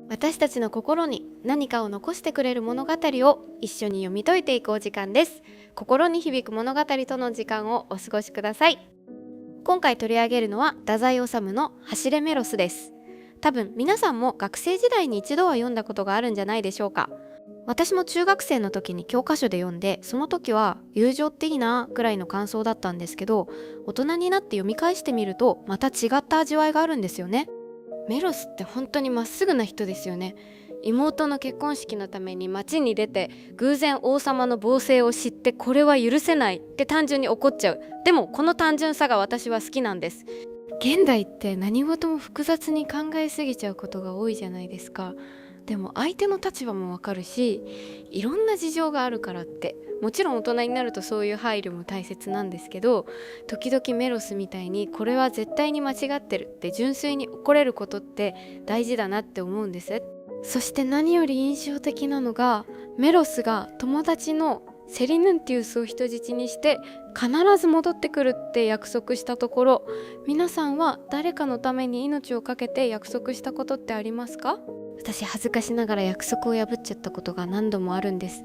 私たちの心に何かを残してくれる物語を一緒に読み解いていこう時間です。心に響く物語との時間をお過ごしください。今回取り上げるのは太宰治の走れメロスです。多分皆さんも学生時代に一度は読んだことがあるんじゃないでしょうか。私も中学生の時に教科書で読んで、その時は友情っていいなくらいの感想だったんですけど、大人になって読み返してみるとまた違った味わいがあるんですよね。メロスって本当にまっすぐな人ですよね。妹の結婚式のために街に出て偶然王様の暴政を知って、これは許せないって単純に怒っちゃう。でもこの単純さが私は好きなんです。現代って何事も複雑に考えすぎちゃうことが多いじゃないですか。でも相手の立場もわかるし、いろんな事情があるからって、もちろん大人になるとそういう配慮も大切なんですけど、時々メロスみたいにこれは絶対に間違ってるって純粋に怒れることって大事だなって思うんです。そして何より印象的なのが、メロスが友達のセリヌンティウスを人質にして必ず戻ってくるって約束したところ、皆さんは誰かのために命を懸けて約束したことってありますか？私恥ずかしながら約束を破っちゃったことが何度もあるんです。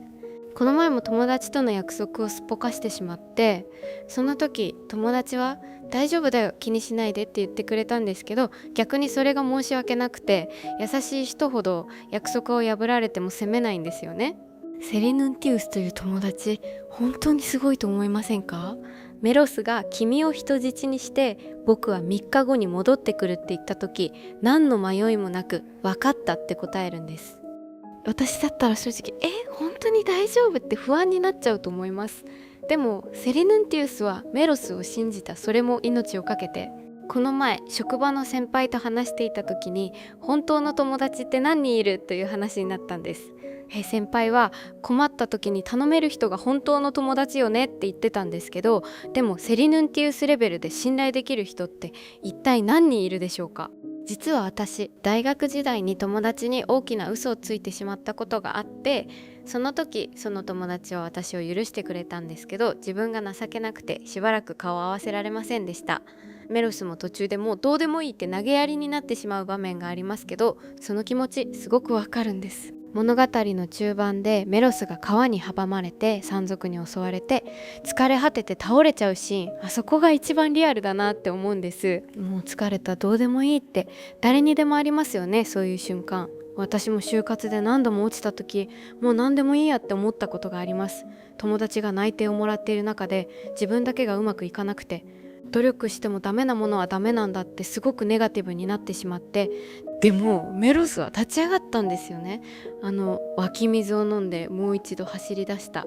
この前も友達との約束をすっぽかしてしまって、その時友達は大丈夫だよ気にしないでって言ってくれたんですけど、逆にそれが申し訳なくて、優しい人ほど約束を破られても責めないんですよね。セリヌンティウスという友達、本当にすごいと思いませんか？メロスが君を人質にして僕は3日後に戻ってくるって言った時、何の迷いもなく分かったって答えるんです。私だったら正直本当に大丈夫って不安になっちゃうと思います。でもセリヌンティウスはメロスを信じた。それも命を懸けて。この前職場の先輩と話していた時に、本当の友達って何人いるという話になったんです。先輩は困った時に頼める人が本当の友達よねって言ってたんですけど、でもセリヌンティウスレベルで信頼できる人って一体何人いるでしょうか？実は私、大学時代に友達に大きな嘘をついてしまったことがあって、その時その友達は私を許してくれたんですけど、自分が情けなくてしばらく顔を合わせられませんでした。メロスも途中でもうどうでもいいって投げやりになってしまう場面がありますけど、その気持ちすごくわかるんです。物語の中盤でメロスが川に阻まれて山賊に襲われて疲れ果てて倒れちゃうシーン、あそこが一番リアルだなって思うんです。もう疲れた、どうでもいいって誰にでもありますよね、そういう瞬間。私も就活で何度も落ちた時、もう何でもいいやって思ったことがあります。友達が内定をもらっている中で自分だけがうまくいかなくて、努力してもダメなものはダメなんだってすごくネガティブになってしまって、でもメロスは立ち上がったんですよね。湧き水を飲んでもう一度走り出した。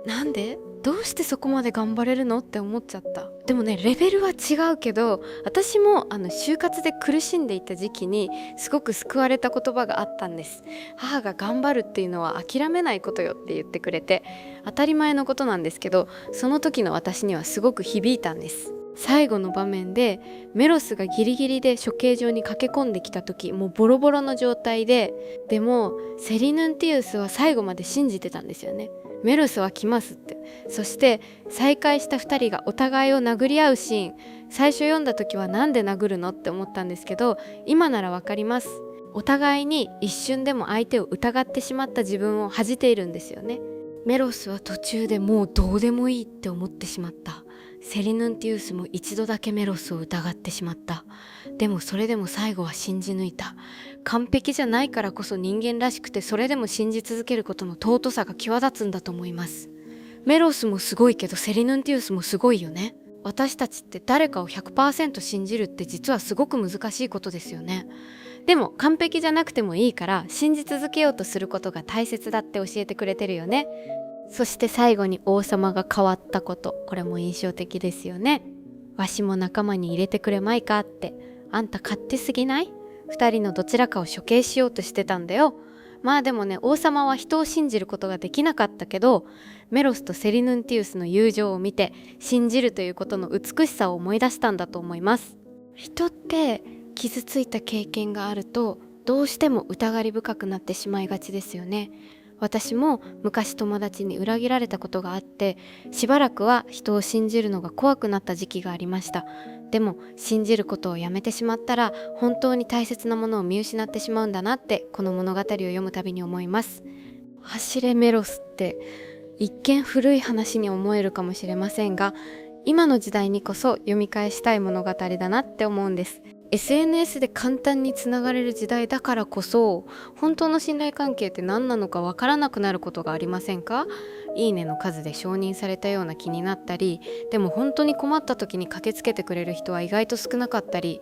なんでどうしてそこまで頑張れるのって思っちゃった。でもね、レベルは違うけど、私も就活で苦しんでいた時期にすごく救われた言葉があったんです。母が頑張るっていうのは諦めないことよって言ってくれて、当たり前のことなんですけど、その時の私にはすごく響いたんです。最後の場面でメロスがギリギリで処刑場に駆け込んできた時、もうボロボロの状態でもセリヌンティウスは最後まで信じてたんですよね。メロスは来ますって。そして再会した2人がお互いを殴り合うシーン、最初読んだ時はなんで殴るのって思ったんですけど、今ならわかります。お互いに一瞬でも相手を疑ってしまった自分を恥じているんですよね。メロスは途中でもうどうでもいいって思ってしまった。セリヌンティウスも一度だけメロスを疑ってしまった。でもそれでも最後は信じ抜いた。完璧じゃないからこそ人間らしくて、それでも信じ続けることの尊さが際立つんだと思います。メロスもすごいけどセリヌンティウスもすごいよね。私たちって誰かを 100% 信じるって実はすごく難しいことですよね。でも完璧じゃなくてもいいから信じ続けようとすることが大切だって教えてくれてるよね。そして最後に王様が変わったこと、これも印象的ですよね。わしも仲間に入れてくれまいかって。あんた勝手すぎない？二人のどちらかを処刑しようとしてたんだよ。まあでもね、王様は人を信じることができなかったけど、メロスとセリヌンティウスの友情を見て信じるということの美しさを思い出したんだと思います。人って傷ついた経験があるとどうしても疑り深くなってしまいがちですよね。私も昔友達に裏切られたことがあって、しばらくは人を信じるのが怖くなった時期がありました。でも信じることをやめてしまったら本当に大切なものを見失ってしまうんだなってこの物語を読むたびに思います。走れメロスって一見古い話に思えるかもしれませんが、今の時代にこそ読み返したい物語だなって思うんです。 SNS で簡単につながれる時代だからこそ、本当の信頼関係って何なのかわからなくなることがありませんか？いいねの数で承認されたような気になったり、でも本当に困った時に駆けつけてくれる人は意外と少なかったり、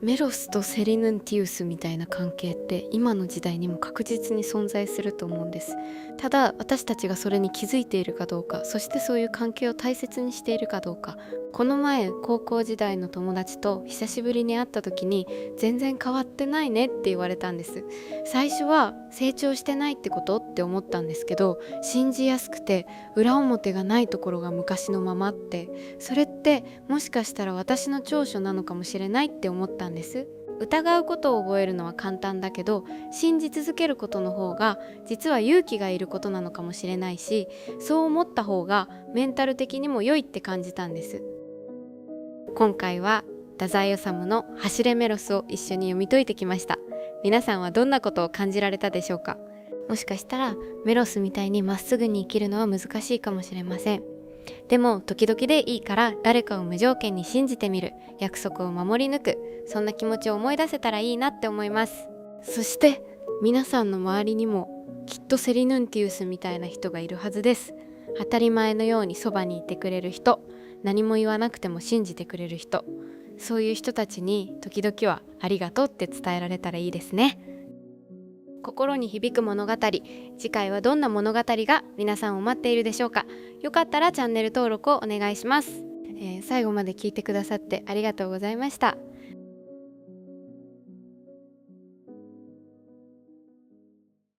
メロスとセリヌンティウスみたいな関係って今の時代にも確実に存在すると思うんです。ただ私たちがそれに気づいているかどうか、そしてそういう関係を大切にしているかどうか。この前高校時代の友達と久しぶりに会った時に全然変わってないねって言われたんです。最初は成長してないってことって思ったんですけど、信じやすくて裏表がないところが昔のままって、それってもしかしたら私の長所なのかもしれないって思ったんです。疑うことを覚えるのは簡単だけど、信じ続けることの方が実は勇気がいることなのかもしれないし、そう思った方がメンタル的にも良いって感じたんです。今回は太宰治の走れメロスを一緒に読み解いてきました。皆さんはどんなことを感じられたでしょうか？もしかしたらメロスみたいにまっすぐに生きるのは難しいかもしれません。でも時々でいいから誰かを無条件に信じてみる、約束を守り抜く、そんな気持ちを思い出せたらいいなって思います。そして皆さんの周りにもきっとセリヌンティウスみたいな人がいるはずです。当たり前のようにそばにいてくれる人、何も言わなくても信じてくれる人、そういう人たちに時々はありがとうって伝えられたらいいですね。心に響く物語、次回はどんな物語が皆さんを待っているでしょうか？よかったらチャンネル登録をお願いします。最後まで聞いてくださってありがとうございました。